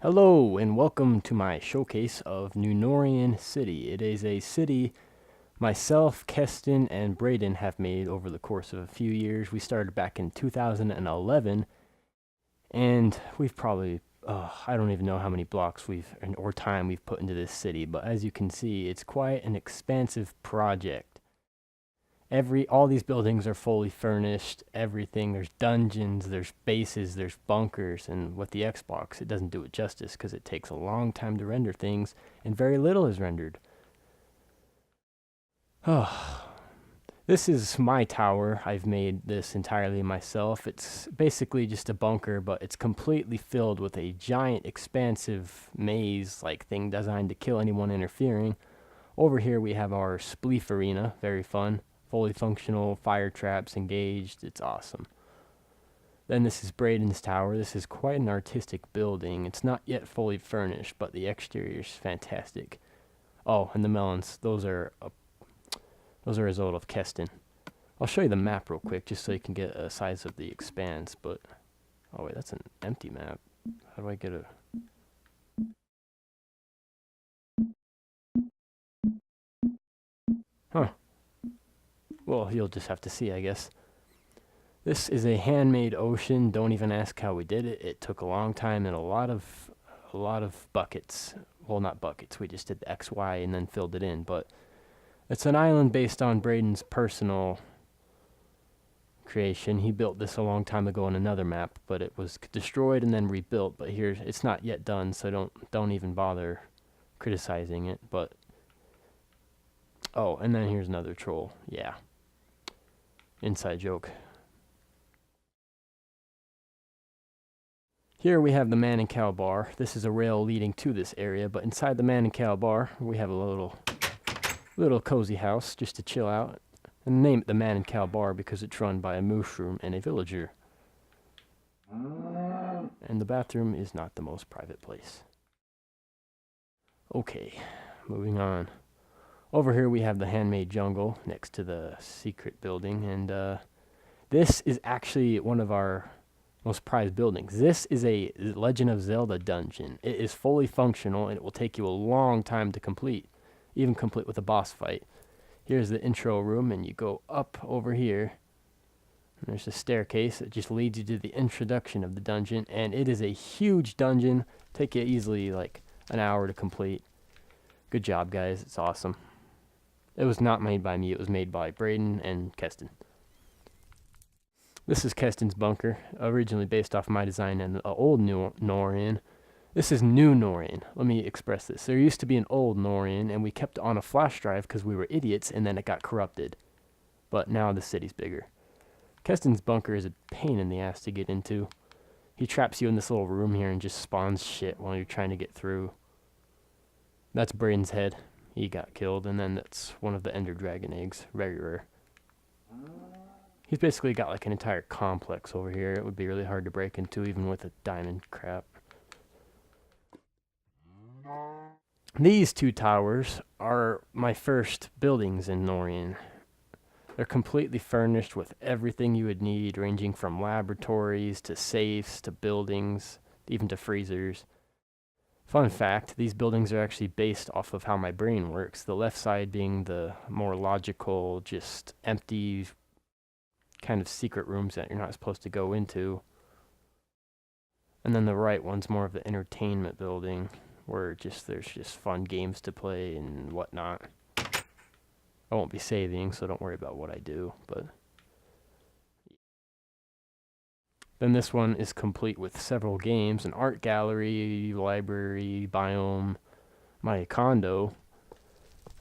Hello and welcome to my showcase of Norion City. It is a city myself, Kesten, and Braeden have made over the course of a few years. We started back in 2011, and we've probably, I don't even know how many blocks or time we've put into this city, but as you can see, it's quite an expansive project. All these buildings are fully furnished, everything. There's dungeons, there's bases, there's bunkers, and with the Xbox, it doesn't do it justice because it takes a long time to render things, and very little is rendered. Oh, this is my tower. I've made this entirely myself. It's basically just a bunker, but it's completely filled with a giant, expansive maze-like thing designed to kill anyone interfering. Over here we have our spleef arena, very fun. Fully functional, fire traps engaged, it's awesome. Then this is Braeden's tower. This is quite an artistic building. It's not yet fully furnished, but the exterior is fantastic. Oh, and the melons, those are a result of Kesten. I'll show you the map real quick, just so you can get a size of the expanse, but... Oh wait, that's an empty map. How do I get a... Huh. Well, you'll just have to see, I guess. This is a handmade ocean. Don't even ask how we did it. It took a long time and a lot of buckets. Well, not buckets. We just did the X, Y, and then filled it in. But it's an island based on Braeden's personal creation. He built this a long time ago on another map, but it was destroyed and then rebuilt. But here, it's not yet done, so don't even bother criticizing it. But oh, and then here's another troll. Yeah. Inside joke. Here we have the Man and Cow Bar. This is a rail leading to this area, but inside the Man and Cow Bar, we have a little cozy house just to chill out. And name it the Man and Cow Bar because it's run by a mushroom and a villager. And the bathroom is not the most private place. Okay, moving on. Over here we have the handmade jungle next to the secret building, and this is actually one of our most prized buildings. This is a Legend of Zelda dungeon. It is fully functional, and it will take you a long time to complete, even complete with a boss fight. Here's the intro room, and you go up over here. And there's a staircase that just leads you to the introduction of the dungeon, and it is a huge dungeon. Take you easily like an hour to complete. Good job, guys. It's awesome. It was not made by me. It was made by Braeden and Kesten. This is Kesten's bunker, originally based off my design in old Norion. This is new Norion. Let me express this. There used to be an old Norion, and we kept it on a flash drive because we were idiots, and then it got corrupted. But now the city's bigger. Kesten's bunker is a pain in the ass to get into. He traps you in this little room here and just spawns shit while you're trying to get through. That's Braeden's head. He got killed, and then that's one of the Ender Dragon eggs. Very rare. He's basically got like an entire complex over here. It would be really hard to break into, even with a diamond crap. These two towers are my first buildings in Norion. They're completely furnished with everything you would need, ranging from laboratories to safes to buildings, even to freezers. Fun fact, these buildings are actually based off of how my brain works. The left side being the more logical, just empty kind of secret rooms that you're not supposed to go into. And then the right one's more of the entertainment building, where there's just fun games to play and whatnot. I won't be saving, so don't worry about what I do, but... Then this one is complete with several games, an art gallery, library, biome, my condo.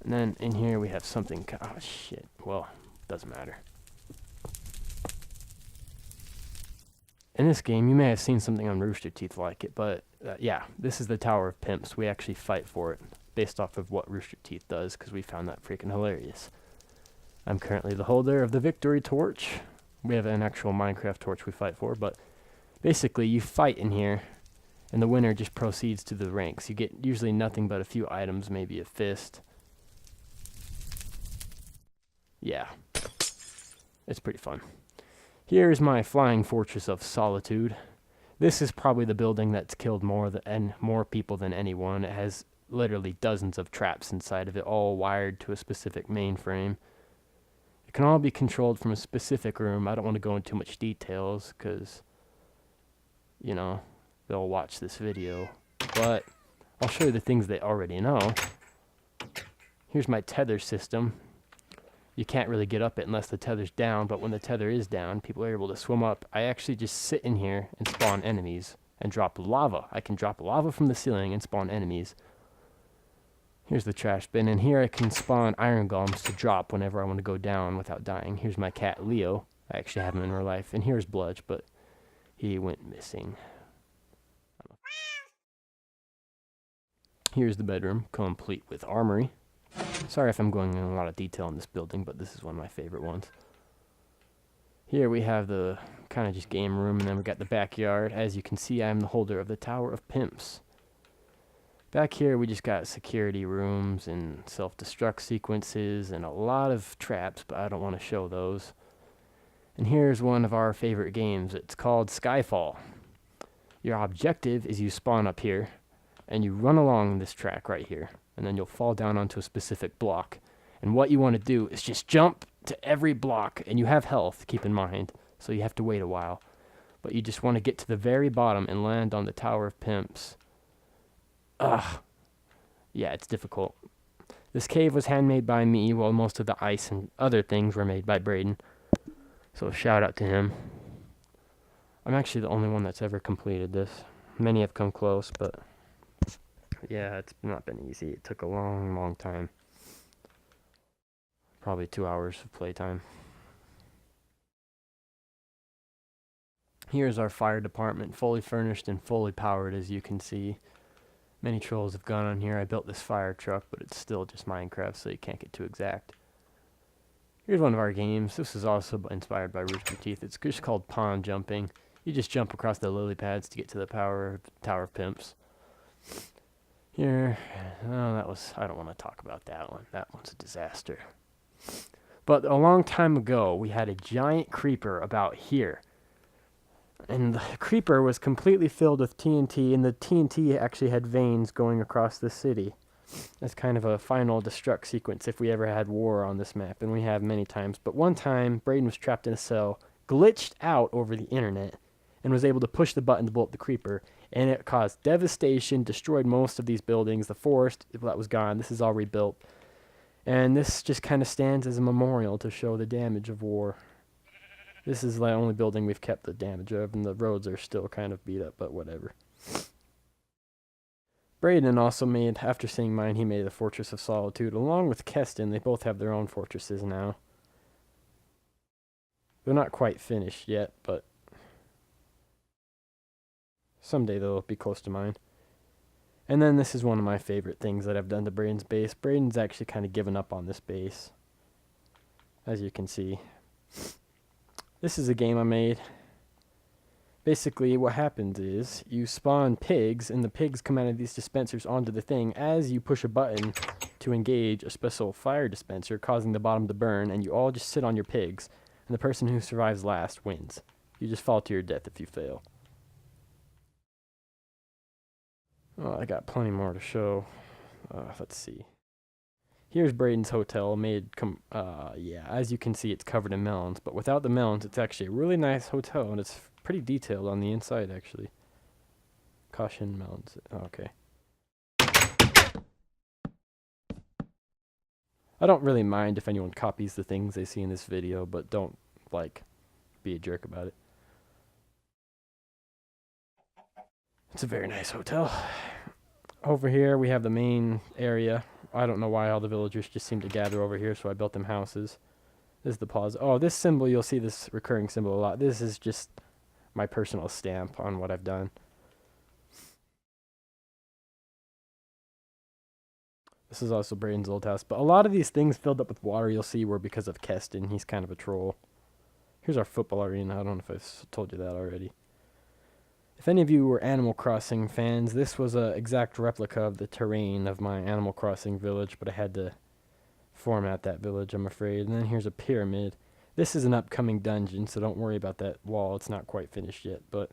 And then in here we have something, oh shit, well, doesn't matter. In this game, you may have seen something on Rooster Teeth like it, but yeah, this is the Tower of Pimps. We actually fight for it, based off of what Rooster Teeth does, because we found that freaking hilarious. I'm currently the holder of the Victory Torch. We have an actual Minecraft torch we fight for, but basically you fight in here, and the winner just proceeds to the ranks. You get usually nothing but a few items, maybe a fist. Yeah, it's pretty fun. Here is my flying fortress of solitude. This is probably the building that's killed more people than anyone. It has literally dozens of traps inside of it, all wired to a specific mainframe. It can all be controlled from a specific room. I don't want to go into too much details because, you know, they'll watch this video. But I'll show you the things they already know. Here's my tether system. You can't really get up it unless the tether's down, but when the tether is down, people are able to swim up. I actually just sit in here and spawn enemies and drop lava. I can drop lava from the ceiling and spawn enemies. Here's the trash bin, and here I can spawn iron golems to drop whenever I want to go down without dying. Here's my cat, Leo. I actually have him in real life. And here's Bludge, but he went missing. Here's the bedroom, complete with armory. Sorry if I'm going in a lot of detail in this building, but this is one of my favorite ones. Here we have the kind of just game room, and then we got the backyard. As you can see, I am the holder of the Tower of Pimps. Back here, we just got security rooms and self-destruct sequences and a lot of traps, but I don't want to show those. And here's one of our favorite games. It's called Skyfall. Your objective is you spawn up here, and you run along this track right here, and then you'll fall down onto a specific block. And what you want to do is just jump to every block, and you have health, keep in mind, so you have to wait a while. But you just want to get to the very bottom and land on the Tower of Pimps. Ugh. Yeah, it's difficult. This cave was handmade by me, while most of the ice and other things were made by Braeden. So shout out to him. I'm actually the only one that's ever completed this. Many have come close, but yeah, it's not been easy. It took a long, long time. Probably 2 hours of playtime. Here's our fire department, fully furnished and fully powered, as you can see. Many trolls have gone on here. I built this fire truck, but it's still just Minecraft, so you can't get too exact. Here's one of our games. This is also inspired by Rooster Teeth. It's just called pond jumping. You just jump across the lily pads to get to the Tower of Pimps. Here, oh, I don't want to talk about that one. That one's a disaster. But a long time ago, we had a giant creeper about here. And the creeper was completely filled with TNT, and the TNT actually had veins going across the city. That's kind of a final destruct sequence if we ever had war on this map, and we have many times. But one time, Braeden was trapped in a cell, glitched out over the internet, and was able to push the button to blow up the creeper, and it caused devastation, destroyed most of these buildings. The forest that was gone, this is all rebuilt. And this just kind of stands as a memorial to show the damage of war. This is the only building we've kept the damage of, and the roads are still kind of beat up, but whatever. Braeden also made, after seeing mine, he made the Fortress of Solitude. Along with Kesten, they both have their own fortresses now. They're not quite finished yet, but someday they'll be close to mine. And then this is one of my favorite things that I've done to Braeden's base. Braeden's actually kind of given up on this base, as you can see. This is a game I made. Basically, what happens is you spawn pigs, and the pigs come out of these dispensers onto the thing as you push a button to engage a special fire dispenser, causing the bottom to burn, and you all just sit on your pigs, and the person who survives last wins. You just fall to your death if you fail. Oh, I got plenty more to show. Let's see. Here's Braeden's hotel, yeah, as you can see, it's covered in melons, but without the melons, it's actually a really nice hotel, and it's pretty detailed on the inside, actually. Caution melons. Okay. I don't really mind if anyone copies the things they see in this video, but don't, be a jerk about it. It's a very nice hotel. Over here, we have the main area. I don't know why all the villagers just seem to gather over here, so I built them houses. This is the plaza. Oh, this symbol, you'll see this recurring symbol a lot. This is just my personal stamp on what I've done. This is also Braeden's old house. But a lot of these things filled up with water you'll see were because of Kesten. He's kind of a troll. Here's our football arena. I don't know if I've told you that already. If any of you were Animal Crossing fans, this was an exact replica of the terrain of my Animal Crossing village, but I had to format that village, I'm afraid. And then here's a pyramid. This is an upcoming dungeon, so don't worry about that wall. It's not quite finished yet, but